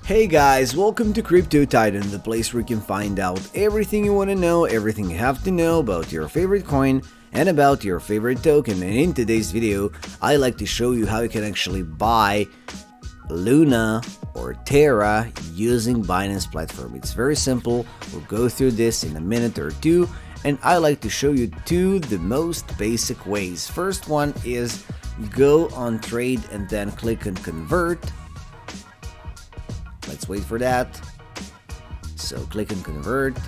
Hey guys, welcome to Crypto Titan, the place where you can find out everything you want to know, everything you have to know about your favorite coin and about your favorite token. And in today's video, I like to show you how you can actually buy Luna or TERRA using Binance platform. It's very simple. We'll go through this in a minute or two, and I like to show you the most basic ways. First one is go on trade and then click on convert. Let's wait for that. So click on convert,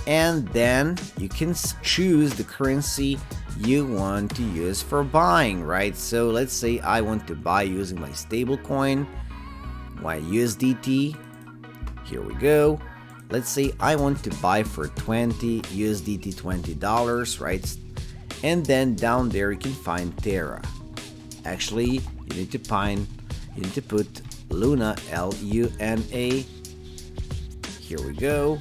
and then you can choose the currency you want to use for buying, right? So let's say I want to buy using my stable coin, my USDT. Here we go. Let's say I want to buy for 20 USDT, $20, right? And then down there you can find TERRA. Actually, you need to put Luna, L-U-N-A. Here we go.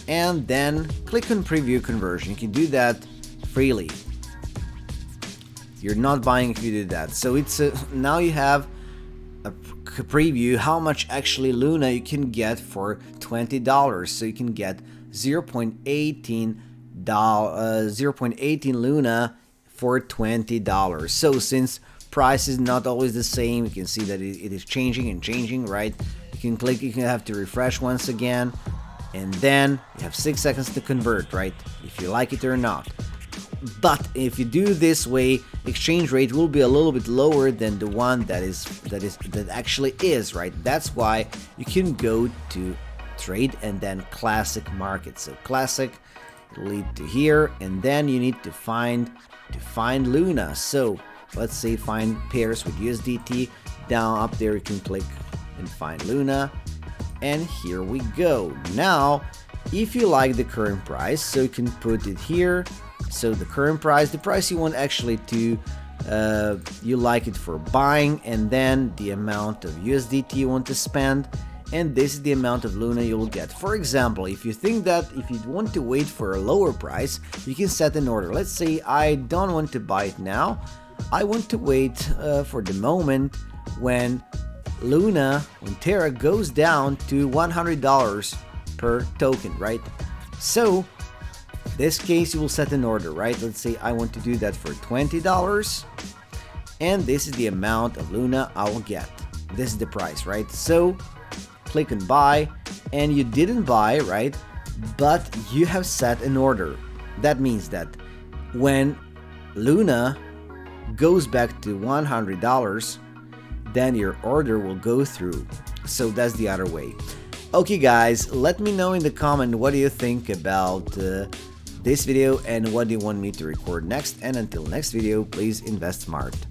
And then click on preview conversion. You can do that freely. You're not buying if you do that. So it's now you have a preview how much actually Luna you can get for $20. So you can get 0.18 Luna for $20. So since price is not always the same, you can see that it is changing, right? You can click, you can have to refresh once again, and then you have 6 seconds to convert, right? If you like it or not. But if you do this way, exchange rate will be a little bit lower than the one that actually is, right? That's why you can go to trade and then classic market. So classic will lead to here, and then you need to find Luna. So let's say find pairs with USDT. Down up there you can click and find Luna, and here we go. Now if you like the current price, so you can put it here. So the current price, the price you want actually to you like it for buying, and then the amount of USDT you want to spend, and this is the amount of Luna you will get. For example, if you think that if you want to wait for a lower price, you can set an order. Let's say I don't want to buy it now. I want to wait for the moment when TERRA goes down to $100 per token, right? So this case you will set an order, right? Let's say I want to do that for $20, and this is the amount of Luna I will get. This is the price, right? So click on buy, and you didn't buy, right? But you have set an order. That means that when Luna goes back to $100, then your order will go through. So that's the other way. Okay guys, let me know in the comment what do you think about this video and what do you want me to record next, and until next video, please invest smart.